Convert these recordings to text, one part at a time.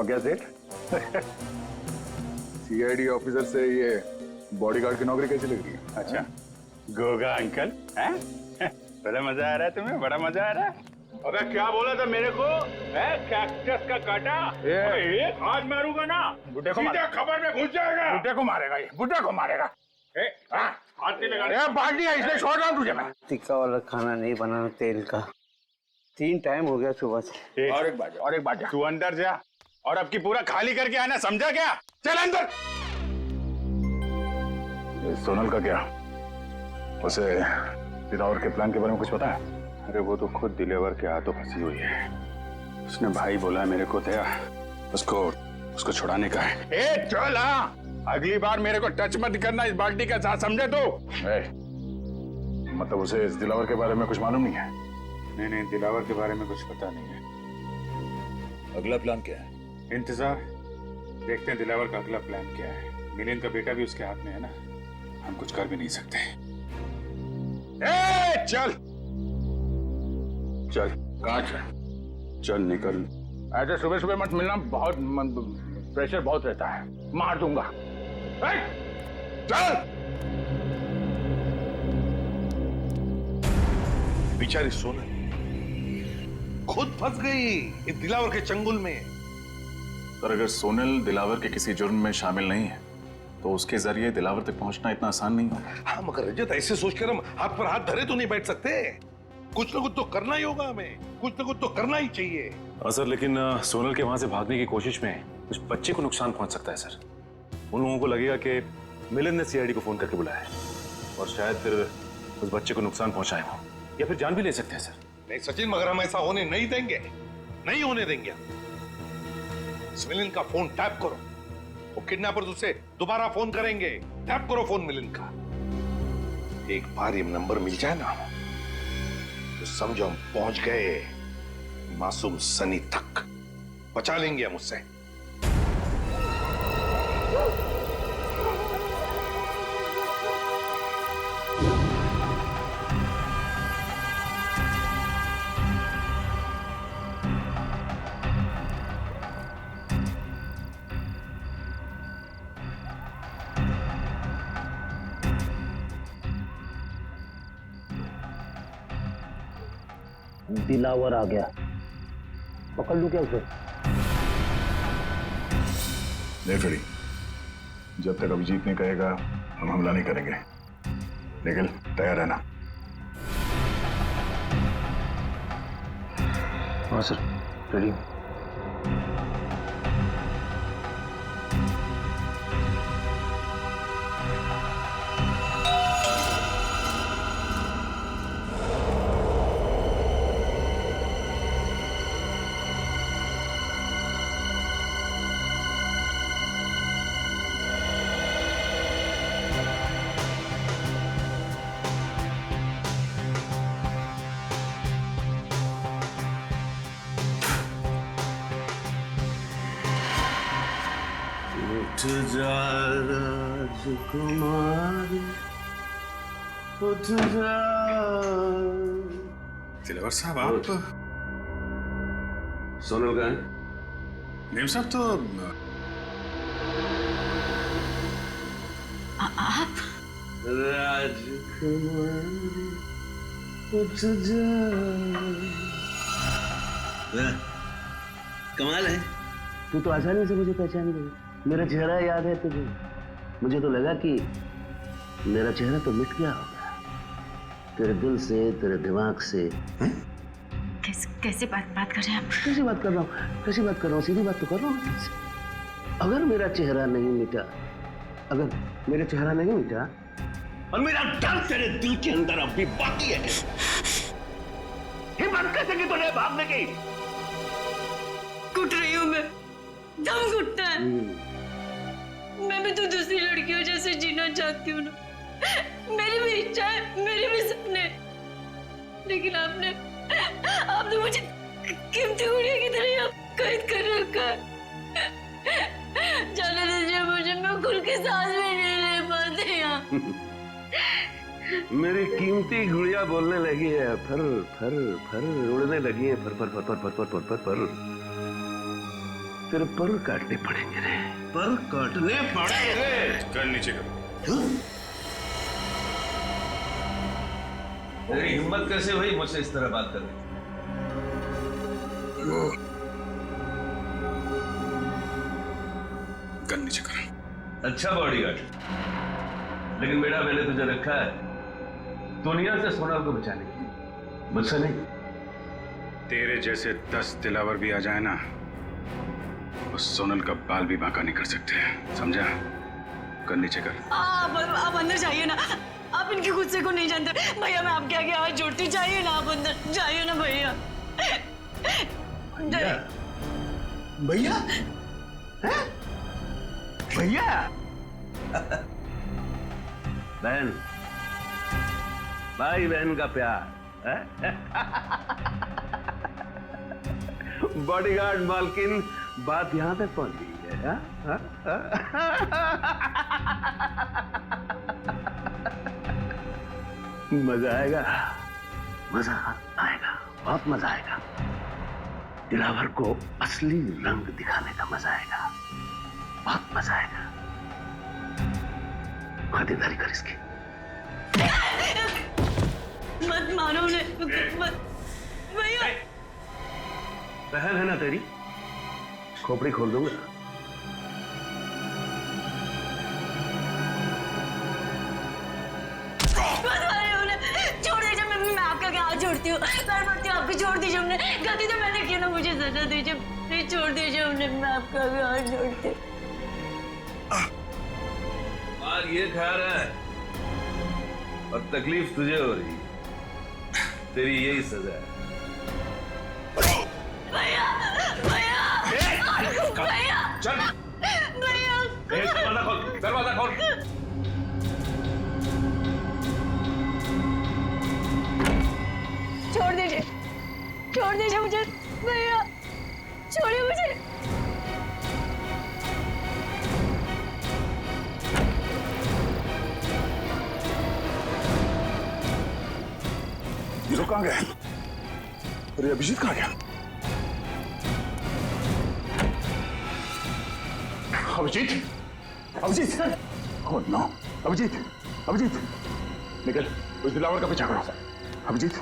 क्या सेठ? CID officer से ये बॉडीगार्ड की नौकरी कैसी लग रही है? अच्छा, गोगा अंकल हैं? बड़ा मजा आ रहा है तुम्हें? बड़ा मजा आ रहा है? अबे क्या बोला था मेरे को? कैक्टस का काटा? एक हाथ मारूंगा ना, बुड्ढे को सीधा खबर में घुस जाएगा। बुड्ढे को मारेगा ये, बुड्ढे को मारेगा। हाथ नहीं लगा। बाल्टी है, इसलिए छोड़ रहा हूँ तुझे मैं। टिक्का वाला खाना नहीं बनाना तेल का। 3 टाइम हो गया सुबह से। और एक बात तू अंदर जा और अब की पूरा खाली करके आना, समझा क्या? चल अंदर। सोनल का क्या? उसे दिलावर के प्लान के बारे में कुछ पता है? अरे वो तो खुद दिलेवर के हाथों फंसी हुई है। उसने भाई बोला मेरे को दया, उसको छुड़ाने का है। ए चल, हाँ अगली बार मेरे को टच मत करना इस बाल्टी का साथ, समझे तो? मतलब उसे इस दिलावर के बारे में कुछ मालूम नहीं है? नहीं, दिलावर के बारे में कुछ पता नहीं है। अगला प्लान क्या है? इंतजार, देखते हैं दिलावर का अगला प्लान क्या है। मिलिंद का बेटा भी उसके हाथ में है ना, हम कुछ कर भी नहीं सकते। ए चल चल, कहाँ चल? चल निकल। ऐसे सुबह सुबह मत मिलना, बहुत प्रेशर बहुत रहता है, मार दूंगा। चल। बेचारी सोनल खुद फंस गई इस दिलावर के चंगुल में। पर अगर सोनल दिलावर के किसी जुर्म में शामिल नहीं है तो उसके जरिए दिलावर तक पहुंचना इतना आसान नहीं होगा। हाँ मगर रजत, ऐसे सोचकर हम हाथ पर हाथ धरे तो नहीं बैठ सकते। कुछ ना कुछ तो करना ही होगा हमें, कुछ ना कुछ तो करना ही चाहिए। सर, लेकिन सोनल के वहां से भागने की कोशिश में उस बच्चे को नुकसान पहुंच सकता है सर। उन लोगों को लगेगा कि मिलिंद ने सीआईडी को फोन करके बुलाया है और शायद फिर उस बच्चे को नुकसान पहुंचाए हो या फिर जान भी ले सकते हैं सर। नहीं सचिन, मगर हम ऐसा होने नहीं देंगे, नहीं होने देंगे। मिलिंद का फोन टैप करो, वो किडनैपर्स उसे दोबारा फोन करेंगे। टैप करो फोन मिलिंद का। एक बार ये नंबर मिल जाए ना तो समझो हम पहुंच गए मासूम सनी तक। बचा लेंगे हम उससे। दिलावर आ गया, पकड़ लूं क्या उसे? नहीं फ्रेडी, जब तक अभिजीत नहीं कहेगा हम हमला नहीं करेंगे, लेकिन तैयार रहना। हाँ सर, रेडी। उठ जा राजकुमारी, उठ जा। दिलावर साहब, आप सोनल का है? नेम साहब तो आप राजकुमारी, उठ जा। कमाल है, तू तो आसानी से मुझे पहचान गई। मेरा चेहरा याद है तुझे? मुझे तो लगा कि मेरा चेहरा तो मिट गया होगा तेरे दिल से, तेरे दिमाग से। कैसे बात कर रहे हैं आप? कैसी बात कर रहा हूँ? कैसी बात कर रहा हूँ? सीधी बात तो कर रहा हूँ। अगर मेरा चेहरा नहीं मिटा, अगर मेरा चेहरा नहीं मिटा और मेरा डर तेरे दिल के अंदर अब भी बाकी है, हिम्मत कैसे की तूने भागने की? घुट रही हूँ मैं, दम घुटता है। मैं भी तो दूसरी लड़कियों जैसे जीना चाहती हूँ ना। मेरी भी इच्छा है, मेरे भी सपने, लेकिन आपने मुझे कीमती गुड़िया की तरह कैद कर रखा है। जाने दीजिए मुझे, मैं खुल के सांस भी नहीं ले पाती यहाँ। मेरी कीमती गुड़िया बोलने लगी है, फर फर फर उड़ने लगी है, फर फर फर फर फर फर फर फर फर। तेरे पर काटने पड़ेंगे रे, पर काटने पड़ेंगे। कर नीचे कर। तेरी हिम्मत कैसे हुई मुझसे इस तरह बात करने की? कर नीचे कर। अच्छा बॉडीगार्ड, लेकिन बेटा मैंने तुझे रखा है दुनिया से सोनल को बचाने के लिए, मुझसे नहीं। तेरे जैसे 10 दिलावर भी आ जाए ना, उस सोनल का बाल भी बांका नहीं कर सकते, समझा? कर नीचे कर। आप अंदर जाइए ना, आप इनके गुस्से को नहीं जानते भैया। मैं आपके आगे हाथ जोड़ती, जाइए ना आप अंदर, जाइए ना भैया। भैया भैया बहन, भाई बहन का प्यार है? बॉडीगार्ड मालकिन, बात यहां तक पहुंच गई है। हा? मजा आएगा, मजा आएगा, बहुत मजा आएगा। दिलावर को असली रंग दिखाने का मजा आएगा, बहुत मजा आएगा। खातिरदारी कर इसकी। मत मारो उन्हें, मत भैया। बहन है ना तेरी, खोपड़ी खोल दूंगा। छोड़ दीजिए, मैं आपका क्या हाथ जोड़ती हूँ, पैर पड़ती हूँ आपको, छोड़ दीजिए उन्हें। गलती तो मैंने की ना, मुझे सजा दीजिए प्लीज, छोड़ दीजिए उन्हें, मैं आपका भी हाथ जोड़ती हूँ। और ये खा रहा है और तकलीफ तुझे हो रही, तेरी यही सजा है। भैया भैया भैया चल भैया, दरवाजा खोल, दरवाजा खोल। छोड़ दीजिए मुझे भैया, छोड़िए मुझे। ये लोग कहाँ गए? अरे अभिजीत कहाँ गया? अभिजीत, अभिजीत, ओह नो, अभिजीत, अभिजीत, निकल, उस दिलावर का पीछा करो। Abhijit,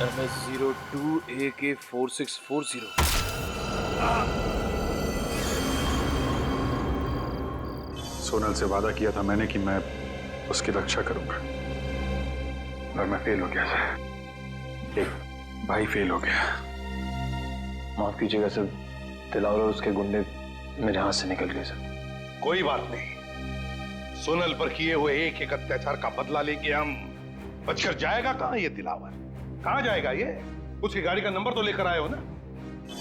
MS-02 AK4640। सोनल से वादा किया था मैंने कि मैं उसकी रक्षा करूंगा, और मैं फेल हो गया सर। एक भाई फेल हो गया। माफ कीजिएगा सर, दिलावर और उसके गुंडे मेरे हाथ से निकल गए सर। कोई बात नहीं, सोनल पर किए हुए एक एक अत्याचार का बदला लेके हम बचकर जाएगा कहां ये दिलावर? कहां जाएगा ये? उसकी गाड़ी का नंबर तो लेकर आए हो ना?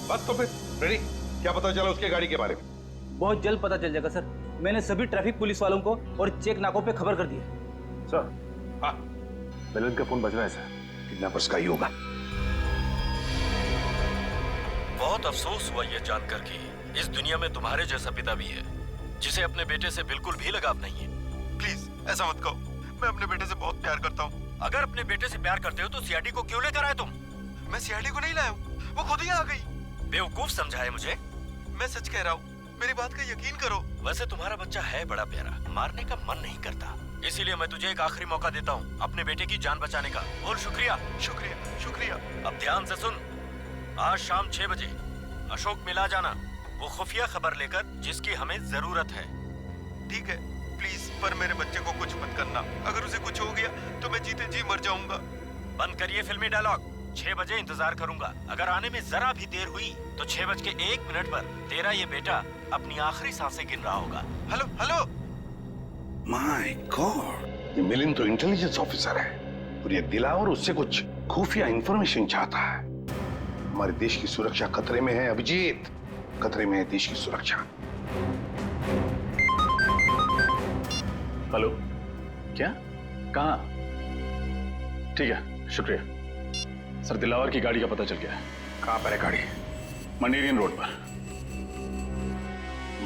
बस तो फिर रेडी, क्या पता चला उसके गाड़ी के बारे में? बहुत जल्द पता चल जाएगा सर। मैंने सभी ट्रैफिक पुलिस वालों को और चेक नाकों पे खबर कर दी है। सर, हाँ, मिलन का फोन बज रहा है सर। किडनैपर्स का ही होगा। बहुत अफसोस हुआ ये जानकर कि इस दुनिया में तुम्हारे जैसा पिता भी है जिसे अपने बेटे से बिल्कुल भी लगाव नहीं है। प्लीज ऐसा मत कहो, मैं अपने बेटे से बहुत प्यार करता हूँ। अगर अपने बेटे से प्यार करते हो तो सीआईडी को क्यों लेकर आए तुम? मैं सीआईडी को नहीं लाया हूँ, वो खुद ही आ गई। बेवकूफ समझा है मुझे? मैं सच कह रहा हूँ, मेरी बात का यकीन करो। वैसे तुम्हारा बच्चा है बड़ा प्यारा, मारने का मन नहीं करता, इसीलिए मैं तुझे एक आखिरी मौका देता हूँ अपने बेटे की जान बचाने का। बोल शुक्रिया। शुक्रिया शुक्रिया। अब ध्यान से सुन, आज शाम 6 बजे अशोक मिला जाना, वो खुफिया खबर लेकर जिसकी हमें जरूरत है। ठीक है, प्लीज, पर मेरे बच्चे को कुछ मत करना। अगर उसे कुछ हो गया तो मैं जीते जी मर जाऊंगा। बंद करिए फिल्मी डायलॉग। 6 बजे इंतजार करूंगा। अगर आने में जरा भी देर हुई तो 6:01 पर तेरा ये बेटा अपनी आखिरी सांसें गिन रहा होगा। Hello hello. माय गॉड, ये मिलिंद तो इंटेलिजेंस ऑफिसर है और ये दिलावर उससे कुछ खुफिया इंफॉर्मेशन चाहता है। हमारे देश की सुरक्षा खतरे में है अभिजीत, खतरे में है देश की सुरक्षा। हेलो, क्या? कहाँ? ठीक है, शुक्रिया सर। दिलावर की गाड़ी का पता चल गया है। कहां पर है गाड़ी? मनेरियन रोड पर।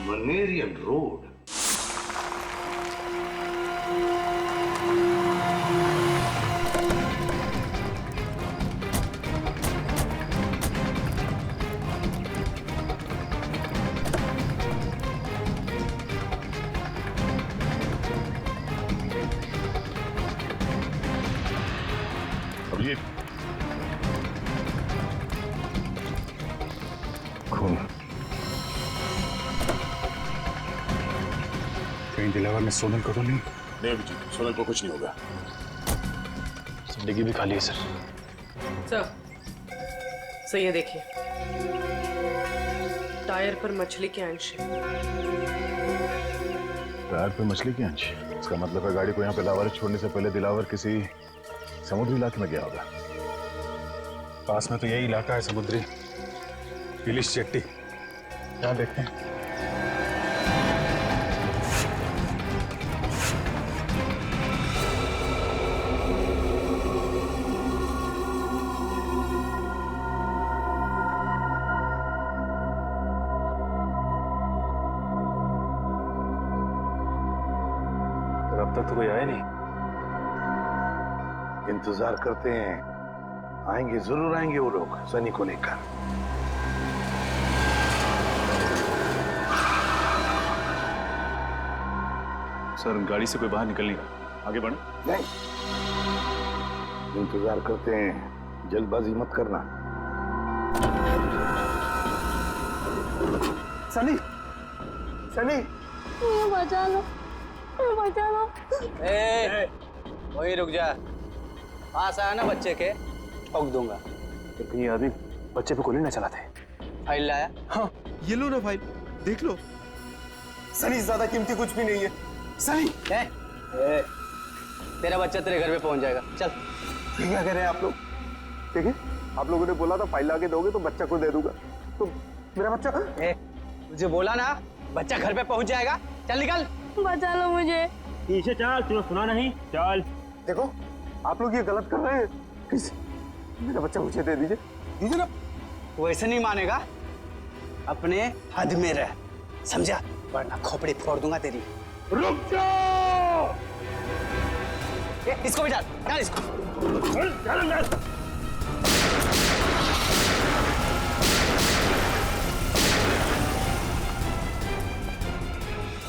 मनेरियन रोड? अभिजीत, खून। कहीं दिलावर ने सोनल को तो नहीं? नहीं अभिजीत, सोनल को कुछ नहीं होगा। डिग्गी भी खाली है सर। सर ये देखिए, टायर पर मछली के अंश है। टायर पे मछली की अंश? इसका मतलब है गाड़ी को यहाँ पे लावारिस छोड़ने से पहले दिलावर किसी समुद्री इलाके में गया होगा। पास में तो यही इलाका है समुद्री, इलिश चट्टी। यहाँ देखते हैं। अब तक तो कोई आया नहीं। इंतजार करते हैं, आएंगे, जरूर आएंगे वो लोग सनी को लेकर। सर गाड़ी से कोई बाहर निकल नहीं रहा, आगे बढ़े। नहीं, इंतजार करते हैं, जल्दबाजी मत करना। सनी, सनी, बचा लो, बचा लो। वही रुक जा, पास आया ना बच्चे के, ठोक दूंगा। लेकिन ये आदमी बच्चे पे गोली ना चलाते। फाइल लाया? हाँ, ये लो ना फाइल, देख लो। सनी ज्यादा कीमती कुछ भी नहीं है। सनी, तेरा बच्चा तेरे घर पे पहुंच जाएगा, चल। ये क्या कह रहे हैं आप लोग? ठीक है, आप लोगों ने बोला था फाइल लाके दोगे तो बच्चा को दे दूंगा, तो मेरा बच्चा? तुझे बोला ना बच्चा घर पे पहुंच जाएगा, चल निकल। बचा लो मुझे। पीछे चल, तुम्हें सुना नहीं, चल। देखो, आप लोग ये गलत कर रहे हैं। प्लीज मेरा बच्चा मुझे दे दीजिए, दीजिए ना। वैसे नहीं मानेगा, अपने हद में रह, समझा? वरना खोपड़ी फोड़ दूंगा तेरी। रुक जाओ! इसको भी डाल, डाल इसको।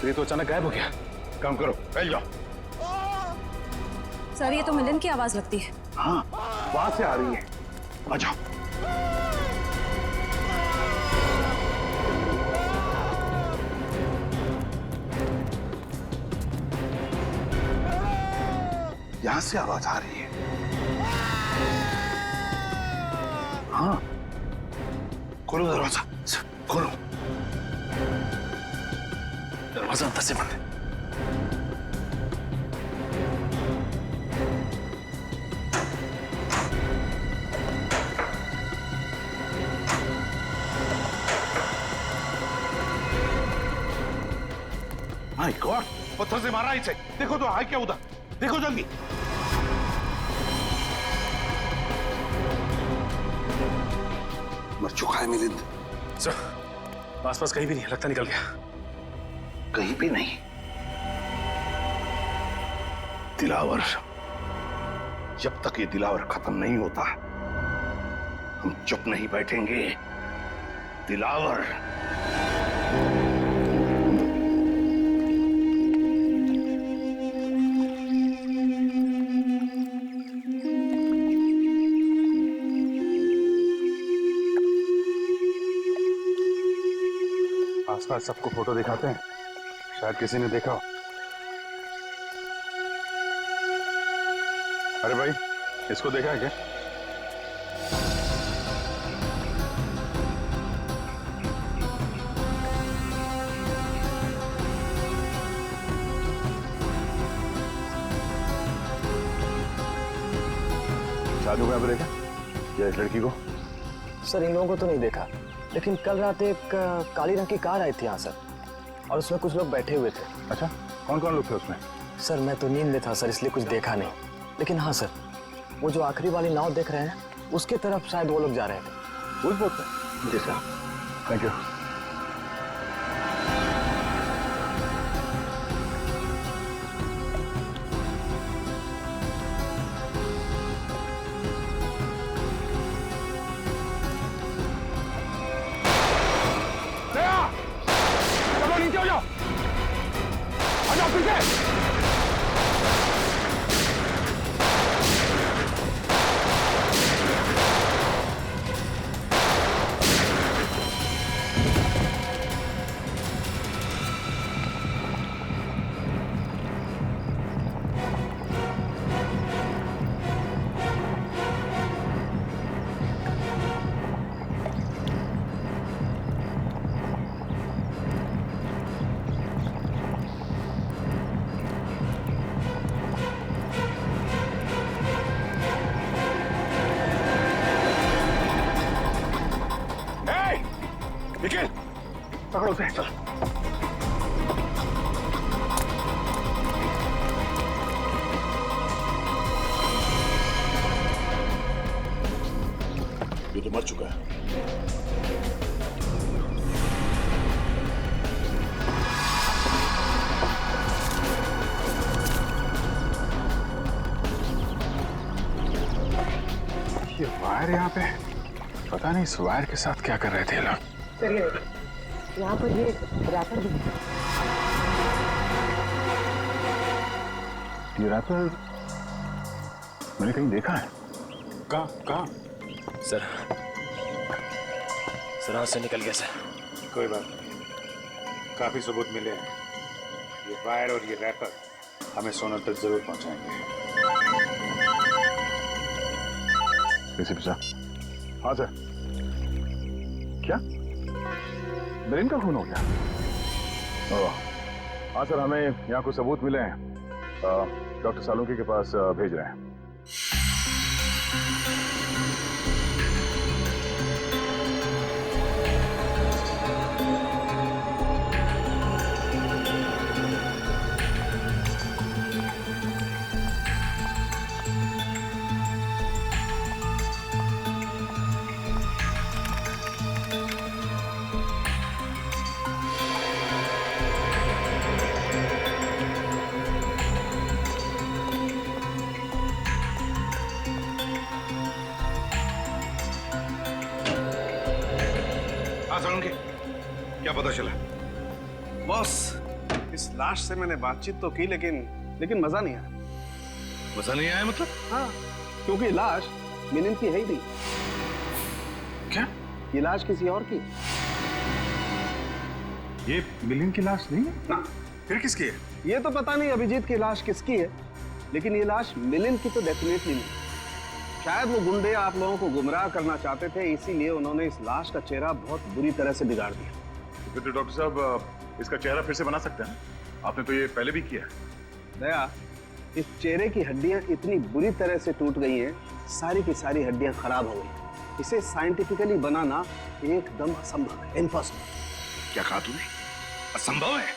ये तो अचानक गायब हो गया। काम करो, फैल जाओ। सर ये तो मिलन की आवाज लगती है। हाँ, वहां से आ रही है, आ जाओ। यहां से आवाज आ रही है। हाँ, खोलो दरवाजा, खोलो। दरवाजा अंदर से बंद है। माय गॉड, पत्थर से मारा इसे। देखो तो है क्या उधर, देखो जल्दी। मर चुका है मिलिंद। सर, आसपास कहीं भी नहीं, लगता निकल गया। कहीं भी नहीं। दिलावर, जब तक ये दिलावर खत्म नहीं होता हम चुप नहीं बैठेंगे। दिलावर, आसपास सबको फोटो दिखाते हैं, शायद किसी ने देखा हो। अरे भाई, इसको देखा है क्या? साधु को देखा या इस लड़की को? सर इन लोगों को तो नहीं देखा, लेकिन कल रात एक काली रंग की कार आई थी यहाँ सर, और उसमें कुछ लोग बैठे हुए थे। अच्छा, कौन कौन लोग थे उसमें? सर मैं तो नींद में था सर, इसलिए कुछ देखा नहीं, लेकिन हाँ सर, वो जो आखिरी वाली नाव देख रहे हैं उसके तरफ शायद वो लोग जा रहे थे। उस बोट पे? जी सर। Thank you. नीचे हो जाओ, आ जाओ पीछे। निखिल, पकड़ो उसे। चल। ये तो मर चुका है। ये वायर यहाँ पे, पता नहीं इस वायर के साथ क्या कर रहे थे लोग। चलिए यहाँ पर ये रैपर भी है। ये रैपर मैंने कहीं देखा है। कहाँ? सर हाथ से निकल गया सर। कोई बात नहीं, काफी सबूत मिले हैं। ये वायर और ये रैपर हमें सोनल तक जरूर पहुंचाएंगे। एसीपी साहब। हाँ सर। क्या मिलिंद का खून हो गया? हाँ सर, हमें यहाँ कुछ सबूत मिले हैं, डॉक्टर सालुंकी के पास भेज रहे हैं। क्या पता चला? बॉस, इस लाश से मैंने बातचीत तो की, लेकिन मजा नहीं आया। मजा नहीं आया मतलब? हाँ, क्योंकि लाश मिलिंद की है ही नहीं। क्या? ये लाश किसी और की। ये मिलिंद की लाश नहीं है ना। फिर किसकी है? ये तो पता नहीं अभिजीत की लाश किसकी है, लेकिन ये लाश मिलिंद की तो डेफिनेटली नहीं। शायद वो गुंडे आप लोगों को गुमराह करना चाहते थे, इसीलिए उन्होंने इस लाश का चेहरा बहुत बुरी तरह से बिगाड़ दिया। फिर तो डॉक्टर साहब इसका चेहरा फिर से बना सकते हैं? आपने तो ये पहले भी किया है। दया, इस चेहरे की हड्डियां इतनी बुरी तरह से टूट गई हैं, सारी की सारी हड्डियां खराब हो गई। इसे साइंटिफिकली बनाना एकदम असंभव है, इम्पॉसिबल। क्या कहा तूने? असंभव है?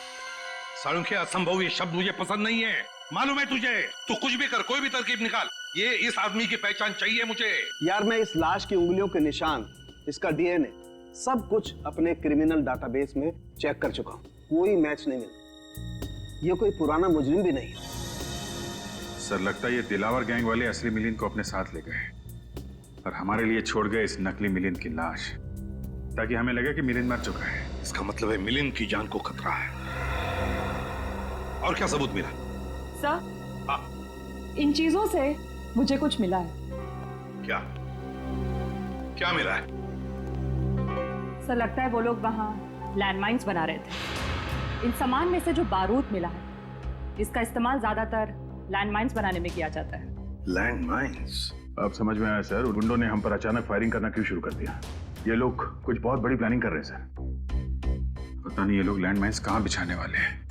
सालुंकी, असंभव ये शब्द मुझे पसंद नहीं है। मालूम है तुझे? तू कुछ भी कर, कोई भी तरकीब निकाल, ये इस आदमी की पहचान चाहिए मुझे। यार, मैं इस लाश की उंगलियों के निशान, इसका डीएनए, सब कुछ अपने क्रिमिनल डाटाबेस में चेक कर चुका हूं, कोई मैच नहीं मिला। ये कोई पुराना मुजरिम भी नहीं। सर, लगता है ये दिलावर गैंग वाले असली मिलिंद को अपने साथ ले गए और हमारे लिए छोड़ गए इस नकली मिलिंद की लाश, ताकि हमें लगे कि मिलिंद मर चुका है। इसका मतलब है मिलिंद की जान को खतरा है। और क्या सबूत मिला? सर, हाँ, इन चीजों से मुझे कुछ मिला है। क्या? क्या मिला है? सर, लगता है वो लोग वहाँ लैंडमाइंस बना रहे थे। इन सामान में से जो बारूद मिला है, इसका इस्तेमाल ज्यादातर लैंडमाइंस बनाने में किया जाता है। लैंडमाइंस? अब समझ में आया सर, गुंडों ने हम पर अचानक फायरिंग करना क्यों शुरू कर दिया। ये लोग कुछ बहुत बड़ी प्लानिंग कर रहे हैं सर। पता नहीं ये लोग लैंडमाइंस कहाँ बिछाने वाले हैं।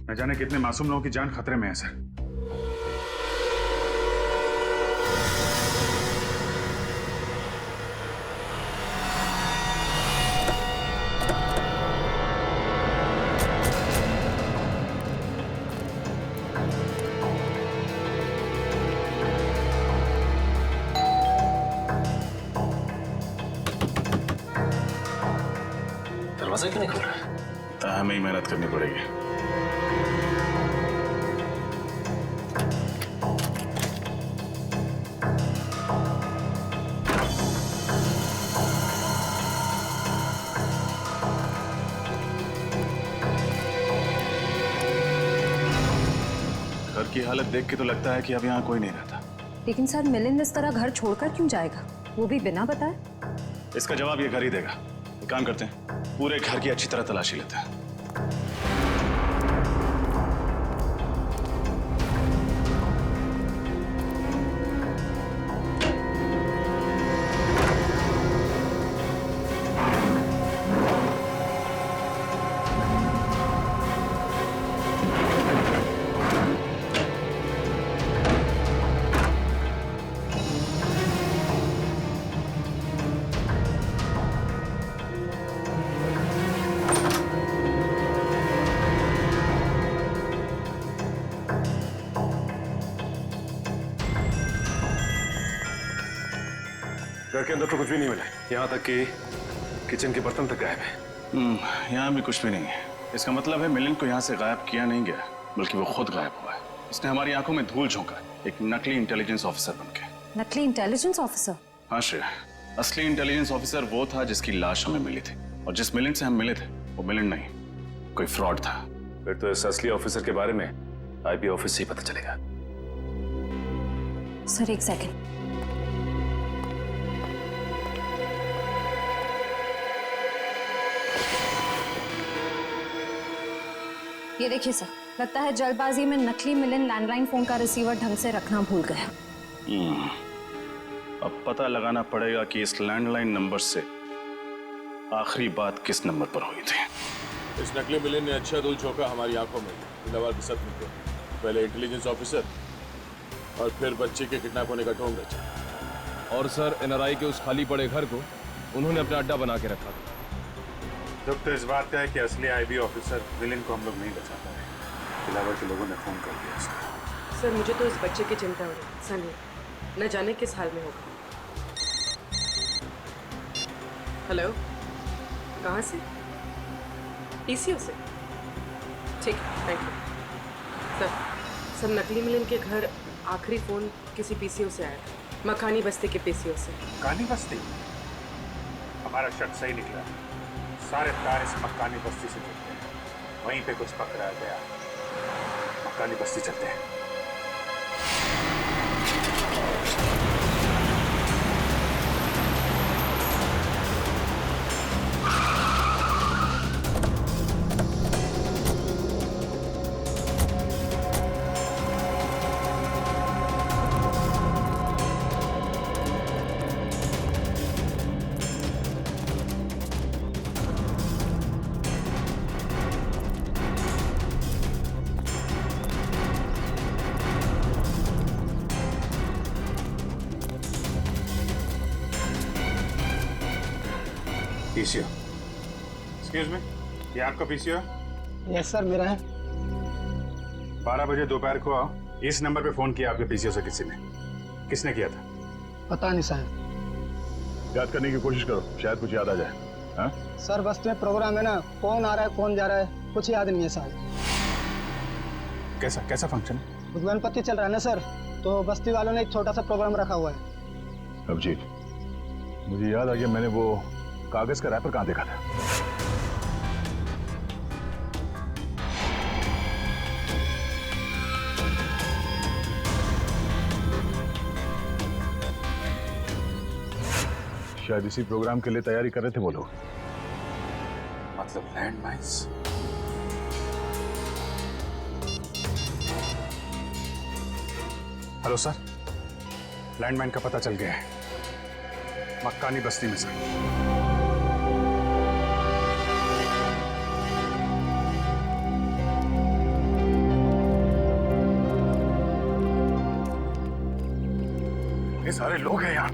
न जाने कितने मासूम लोगों की जान खतरे में है सर। दरवाजा क्यों नहीं खुल रहा है? तो हमें ही मेहनत करनी पड़ेगी। घर की हालत देख के तो लगता है कि अब यहाँ कोई नहीं रहता। लेकिन सर मिलिंद इस तरह घर छोड़कर क्यों जाएगा, वो भी बिना बताए? इसका जवाब ये घर ही देगा। एक काम करते हैं, पूरे घर की अच्छी तरह तलाशी लेते हैं। घर के अंदर तो कुछ भी नहीं मिला, यहाँ तक कि किचन के बर्तन तक गायब है। यहाँ भी कुछ भी नहीं है। इसका मतलब है मिलिंद को यहाँ से गायब किया नहीं गया, बल्कि वो खुद गायब हुआ है। इसने हमारी आंखों में धूल झोंका, एक नकली इंटेलिजेंस ऑफिसर बनके। नकली इंटेलिजेंस ऑफिसर? हाँ श्रेया, असली इंटेलिजेंस ऑफिसर वो था जिसकी लाश हमें मिली थी, और जिस मिलिंद से हम मिले थे वो मिलिंद नहीं, कोई फ्रॉड था। फिर तो इस असली ऑफिसर के बारे में आईबी ऑफिस से ही पता चलेगा। सर एक सेकंड। ये देखिए सर, लगता है जल्दबाजी में नकली मिलिंद लैंडलाइन फोन का रिसीवर ढंग से रखना भूल गया। अब पता लगाना पड़ेगा कि इस लैंडलाइन नंबर से आखिरी बात किस नंबर पर हुई थी। इस नकली मिलिंद ने अच्छा धूल झोंका हमारी आंखों में, जिंदाबाद के सदमे को। पहले इंटेलिजेंस ऑफिसर और फिर बच्चे के किडनैप होने का ढोंग रचा। और सर एनआरआई के उस खाली पड़े घर को उन्होंने अपना अड्डा बना के रखा था। दुख तो इस बात का है कि असली आईबी ऑफिसर मिलिंद को हम लोग नहीं बचा पाए। दिलावर के लोगों ने फोन कर दिया उसको। सर मुझे तो इस बच्चे की चिंता हो रही, सनी न जाने किस हाल में होगा। हेलो, कहाँ से? पीसीओ से? ठीक है, थैंक यू। सर नकली मिलिंद के घर आखिरी फोन किसी पीसीओ से आया था, मकानी बस्ती के पीसीओ से। मकानी बस्ती? हमारा शक सही निकला। सारे तार इस मकानी बस्ती से जुड़ते हैं, वहीं पे कुछ पकड़ा गया। मकानी बस्ती चलते हैं। पीसीओ, एक्सक्यूज मी, ये आपका पीसीओ है? यस सर, मेरा है। 12 बजे दोपहर को आओ। इस नंबर पे फोन किया आपके पीसीओ से किसी ने? किसने किया था? पता नहीं साहब। याद करने की कोशिश करो, शायद कुछ याद आ जाए। हाँ? सर बस्ती में प्रोग्राम है ना, कौन आ रहा है कौन जा रहा है कुछ याद नहीं है साहब। कैसा फंक्शन है? गणपति चल रहा है ना सर, तो बस्ती वालों ने एक छोटा सा प्रोग्राम रखा हुआ है। अभिजीत, मुझे याद आ गया, मैंने वो कागज का रैपर कहाँ देखा था? शायद इसी प्रोग्राम के लिए तैयारी कर रहे थे वो लोग। मतलब land mines? Hello sir, landmine का पता चल गया है, मक्कानी बस्ती में सर। ये सारे लोग हैं यहाँ,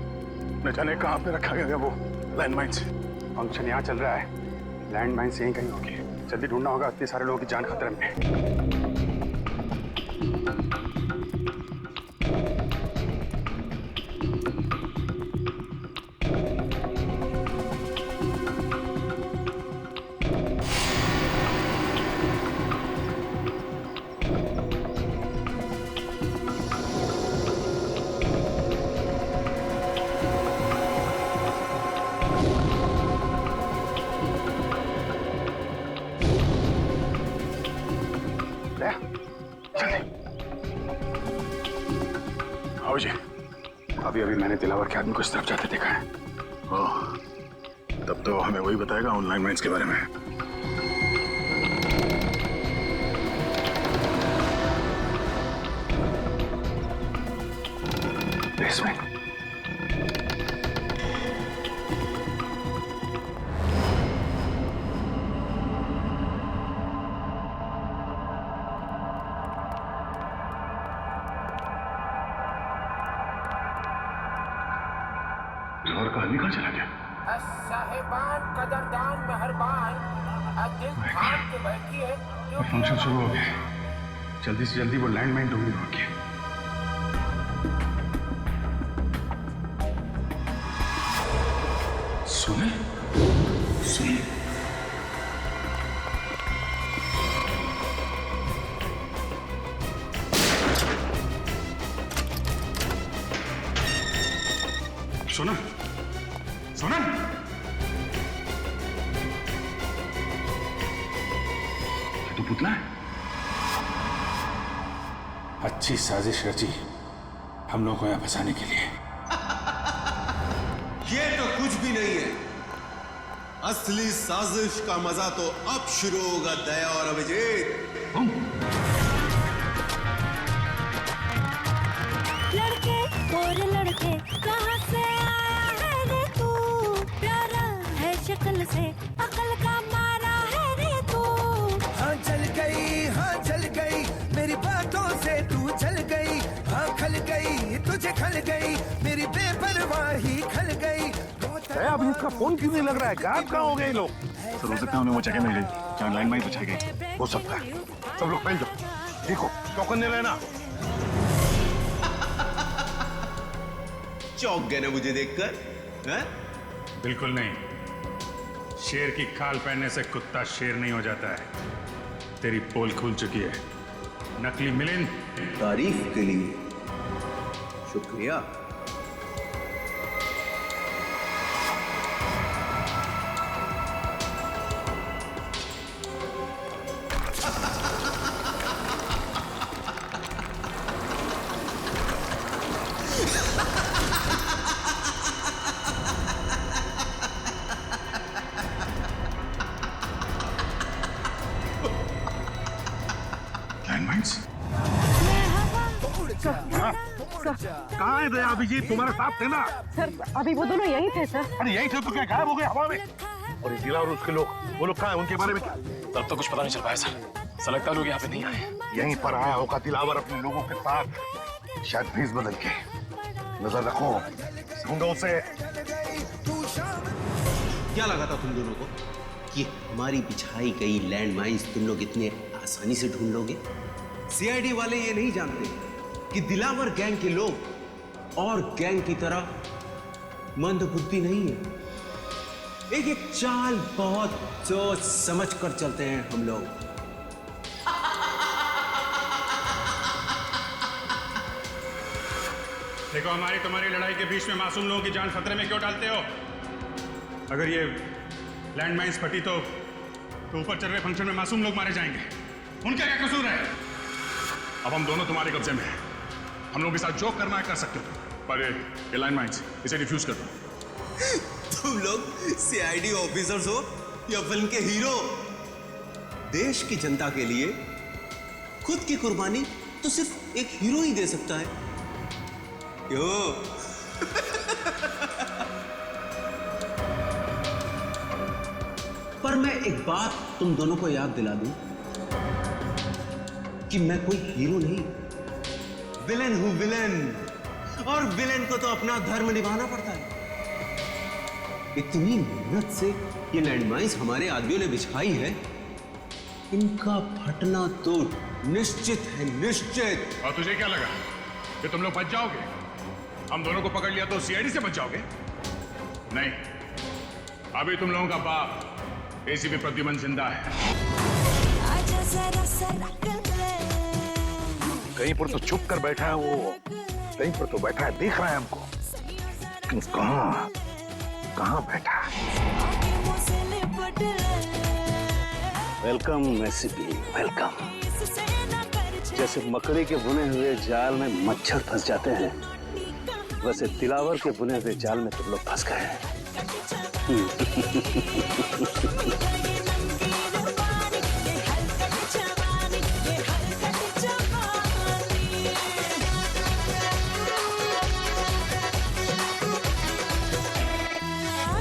न जाने कहाँ पे रखा गया वो लैंडमाइन। फंक्शन यहाँ चल रहा है, लैंडमाइन यहीं कहीं होगी। जल्दी ढूंढना होगा, इतने सारे लोगों की जान खतरे में है। आओ जी, अभी अभी मैंने दिलावर के आदमी को इस तरफ जाते देखा है। ओह, तब तो हमें वही बताएगा ऑनलाइन माइंस के बारे में। बेसमेंट। और का आदमी कहाँ चला गया? साहिबान कदरदान मेहरबान दिल थाम के बैठिए फंक्शन शुरू हो गया, जल्दी से जल्दी वो लैंडमाइन ढूंढ ढूंढ के। सुने सुने सुना सुना तो पुतला है। अच्छी साजिश रची हम लोगों को यहां फंसाने के लिए। ये तो कुछ भी नहीं है, असली साजिश का मजा तो अब शुरू होगा दया और अभिजीत। लड़के और लड़के कहाँ से आया है रे तू, प्यारा है शक्ल से अकल का मारा है रे तू। हाँ जल गई मेरी बातों से तू जल गई, हाँ खल गई तुझे खल गई मेरी बेपरवाही खल गई। अभी इसका फोन क्यों नहीं लग रहा है? गायब कहाँ हो गए लोग? सर हो सकता है उन्हें वो जगह मिल गई जहाँ लैंडमाइन बचाई गई। हो सकता है। सब लोग फैल जाओ, देखो टोकन नहीं लेना। चौंक गए ना मुझे देखकर? हैं? बिल्कुल नहीं, शेर की खाल पहनने से कुत्ता शेर नहीं हो जाता है। तेरी पोल खुल चुकी है नकली मिलिंद। तारीफ के लिए शुक्रिया। कहाँ है दया अभिजीत? तुम्हारे साथ थे ना? सर अभी वो दोनों यही थे सर। अरे यही थे तो क्या गायब हो गए हवा में? और ये दिला और उसके लोग, वो लोग कहाँ हैं? उनके बारे में क्या? तब तो कुछ पता नहीं चल पाया सर। लगता है लोग यहाँ पे नहीं आए। यहीं पर आया होगा दिलावर अपने लोगों के साथ, शायद भेस बदल के। नजर रखो, ढूंढो उसे। क्या लगा था तुम दोनों को कि हमारी बिछाई गई लैंडमाइंस तुम लोग इतने आसानी से ढूंढ लोगे? सीआईडी वाले ये नहीं जानते कि दिलावर गैंग के लोग और गैंग की तरह मंदबुद्धि नहीं है। एक एक चाल बहुत सोच समझ कर चलते हैं हम लोग। देखो, हमारी तुम्हारी लड़ाई के बीच में मासूम लोगों की जान खतरे में क्यों डालते हो? अगर ये लैंडमाइंस फटी तो ऊपर चल रहे फंक्शन में मासूम लोग मारे जाएंगे। उनका क्या कसूर है? अब हम दोनों तुम्हारे कब्जे में हैं। हम लोगों के साथ जो करना है कर सकते हो, पर ये लैंडमाइंस इसे डिफ्यूज कर दो। तुम लोग सीआईडी ऑफिसर्स हो या फिल्म के हीरो? देश की जनता के लिए खुद की कुर्बानी तो सिर्फ एक हीरो ही दे सकता है। क्यों? पर मैं एक बात तुम दोनों को याद दिला दूं कि मैं कोई हीरो नहीं, विलेन हूं, विलेन। और विलेन को तो अपना धर्म निभाना पड़ता है। इतनी मेहनत से ये लैंडमाइंस हमारे आदमियों ने बिछाई है, इनका फटना तो निश्चित है, निश्चित। और तुझे क्या लगा कि तुम लोग बच जाओगे? हम दोनों को पकड़ लिया तो सीआईडी से बच जाओगे? नहीं, अभी तुम लोगों का बाप एसीपी प्रद्युमन जिंदा है। कहीं पर तो छुप कर बैठा है वो, कहीं पर तो बैठा है, देख रहा है हमको, लेकिन कहाँ बैठा है? Welcome ACP, welcome. जैसे मकड़ी के बुने हुए जाल में मच्छर फंस जाते हैं, वैसे दिलावर के बुने हुए जाल में तुम लोग फंस गए हैं।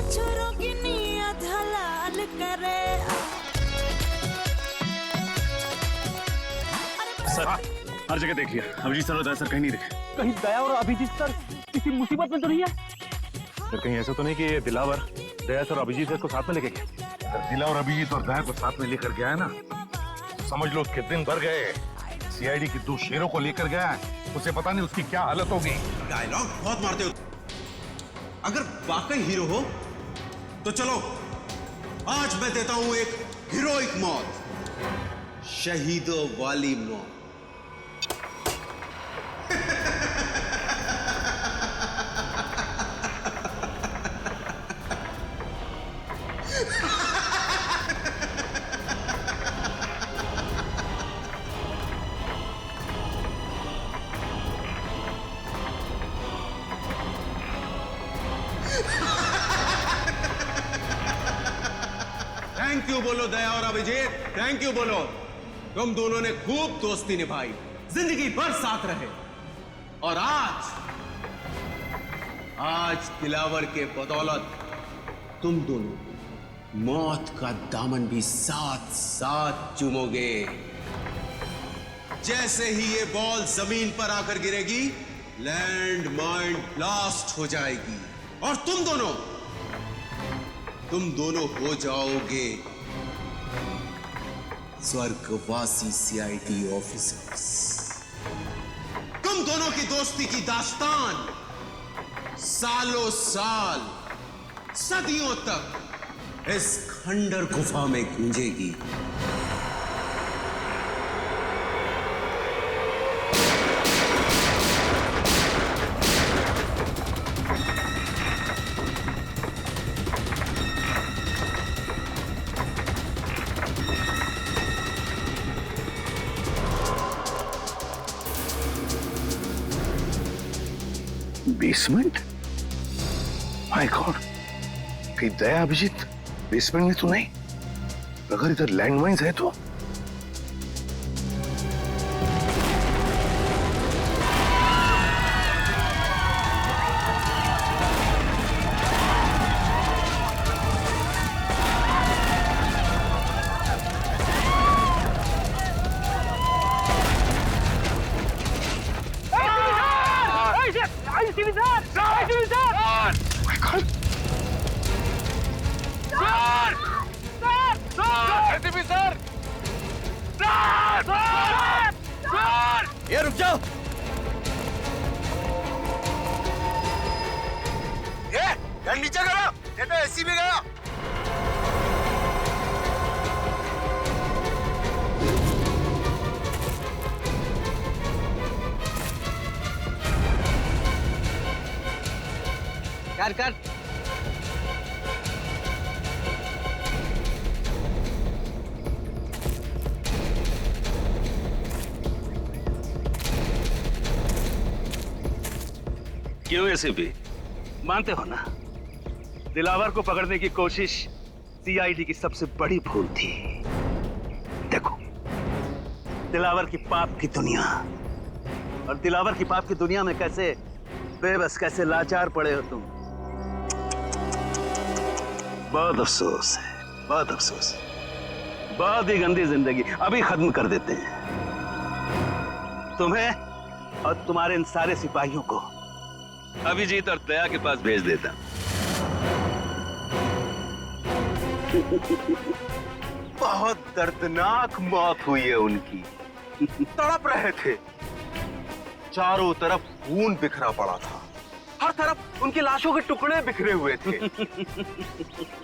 छोरों की नीयत हलाल करे। सर हर जगह देखिए, अभिजीत सर और दया सर कहीं नहीं दिखे। कहीं दया और अभिजीत सर किसी मुसीबत में तो नहीं है? सर कहीं ऐसा तो नहीं कि ये दिलावर दया सर और अभिजीत सर को साथ में लेके गया? अगर दिला और अभिजीत और दया को साथ में लेकर गया है ना, तो समझ लो उसके दिन भर गए। सीआईडी की 2 शेरों को लेकर गया है, उसे पता नहीं उसकी क्या हालत होगी। डायलॉग बहुत मारते हो। अगर वाकई हीरो हो तो चलो, आज मैं देता हूं एक हीरोइक मौत, शहीदों वाली मौत। थैंक यू बोलो दया और अभिजीत, थैंक यू बोलो। तुम दोनों ने खूब दोस्ती निभाई, जिंदगी भर साथ रहे, और आज दिलावर के बदौलत तुम दोनों मौत का दामन भी साथ साथ चूमोगे। जैसे ही ये बॉल जमीन पर आकर गिरेगी, लैंड माइन ब्लास्ट हो जाएगी और तुम दोनों हो जाओगे स्वर्गवासी सीआईडी ऑफिसर्स। तुम दोनों की दोस्ती की दास्तान सालों साल, सदियों तक इस खंडर गुफा में गूंजेगी। बेसमेंट? माय गॉड, कहीं दया अभिजीत बेसमेंट में तो नहीं? अगर इधर लैंडमाइंस है तो ये रुक जाओ। ये गन नीचे करो, ये तो एसी भी गया। कर क्यों एसीपी, मानते हो ना, दिलावर को पकड़ने की कोशिश सीआईडी की सबसे बड़ी भूल थी। देखो, दिलावर की पाप की दुनिया, और दिलावर की पाप की दुनिया में कैसे बेबस, कैसे लाचार पड़े हो तुम। बहुत अफसोस है, बहुत अफसोस है। बहुत ही गंदी जिंदगी अभी खत्म कर देते हैं। तुम्हें और तुम्हारे इन सारे सिपाहियों को अभिजीत और दया के पास भेज देता। बहुत दर्दनाक मौत हुई है उनकी। तड़प रहे थे, चारों तरफ खून बिखरा पड़ा था, हर तरफ उनकी लाशों के टुकड़े बिखरे हुए थे।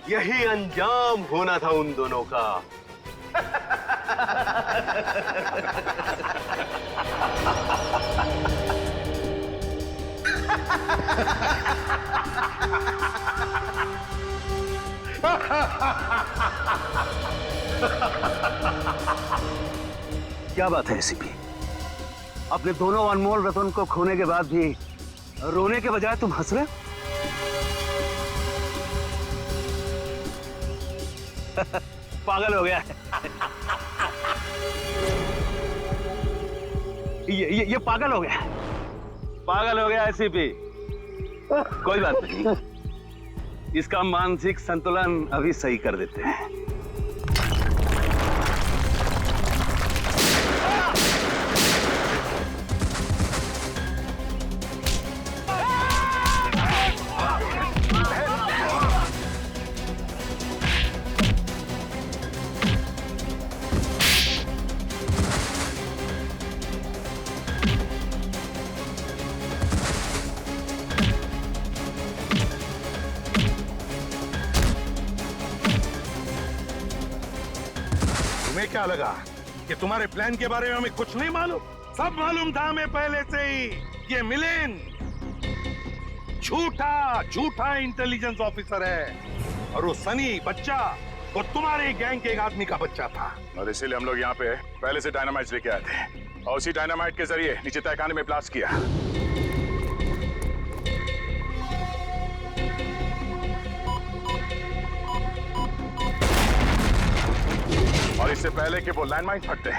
यही अंजाम होना था उन दोनों का। क्या बात है एसीपी, अपने दोनों अनमोल रतन को खोने के बाद भी रोने के बजाय तुम हंस रहे हो? पागल हो गया है। ये पागल हो गया। पागल हो गया एसीपी। कोई बात नहीं, इसका मानसिक संतुलन अभी सही कर देते हैं। तुम्हें क्या लगा कि तुम्हारे प्लान के बारे में हमें कुछ नहीं मालूम? सब मालूम था हमें पहले से ही। ये मिलिंद झूठा इंटेलिजेंस ऑफिसर है और वो सनी बच्चा वो तुम्हारे गैंग के एक आदमी का बच्चा था। और इसीलिए हम लोग यहाँ पे पहले से डायनामाइट लेके आए थे और उसी डायनामाइट के जरिए नीचे तहखाने में ब्लास्ट किया। और इससे पहले कि वो लैंडमाइन फटते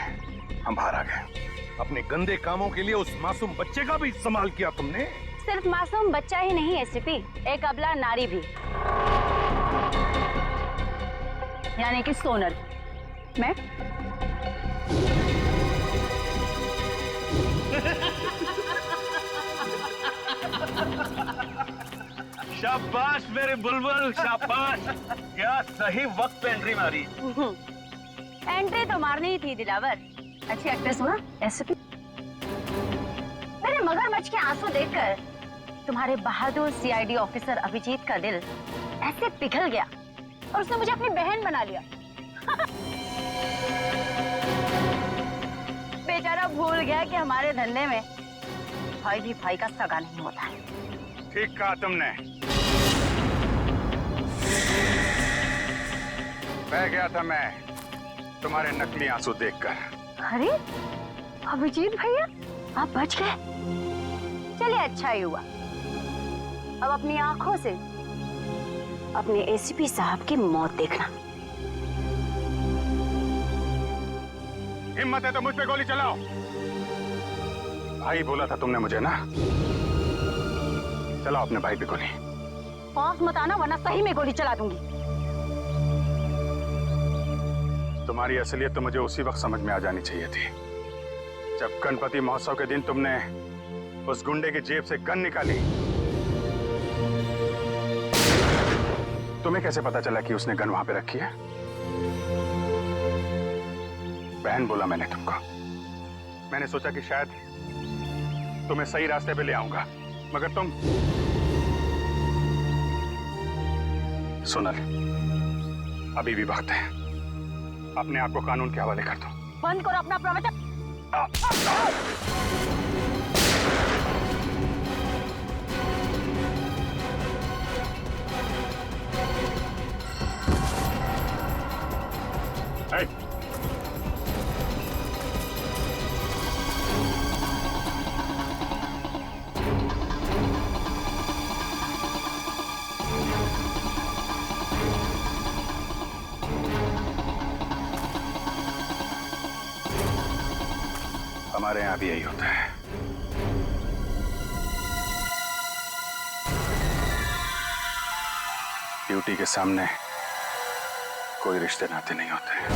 हम बाहर आ गए। अपने गंदे कामों के लिए उस मासूम बच्चे का भी इस्तेमाल किया तुमने। सिर्फ मासूम बच्चा ही नहीं एसीपी, एक अबला नारी भी, यानी कि सोनल। मैं शाबाश मेरे बुलबुल, शाबाश। क्या सही वक्त पे एंट्री मारी। एंट्री तो मारनी ही थी दिलावर। अच्छी एक्ट्रेस हो ना एसीपी। मेरे मगरमच्छ के आंसू देखकर तुम्हारे बहादुर सीआईडी ऑफिसर अभिजीत का दिल ऐसे पिघल गया और उसने मुझे अपनी बहन बना लिया। बेचारा भूल गया कि हमारे धंधे में भाई भी भाई का सगा नहीं होता है। ठीक कहा तुमने। बह गया था मैं तुम्हारे नकली आंसू देखकर। अरे अभिजीत भैया, आप बच गए। चलिए अच्छा ही हुआ। अब अपनी आंखों से अपने एसीपी साहब की मौत देखना। हिम्मत है तो मुझ पे गोली चलाओ। भाई बोला था तुमने मुझे ना, चलाओ अपने भाई पे गोली। पास मत आना वरना सही में गोली चला दूंगी। तुम्हारी असलियत तो मुझे उसी वक्त समझ में आ जानी चाहिए थी जब गणपति महोत्सव के दिन तुमने उस गुंडे की जेब से गन निकाली। तुम्हें कैसे पता चला कि उसने गन वहां पे रखी है? बहन बोला मैंने तुमको। मैंने सोचा कि शायद तुम्हें सही रास्ते पे ले आऊंगा, मगर तुम। सोनल, अभी भी वक्त है, अपने आप को कानून के हवाले कर दो। बंद करो अपना प्रवचन। हमारे यहाँ भी यही होता है। ड्यूटी के सामने कोई रिश्ते नाते नहीं होते।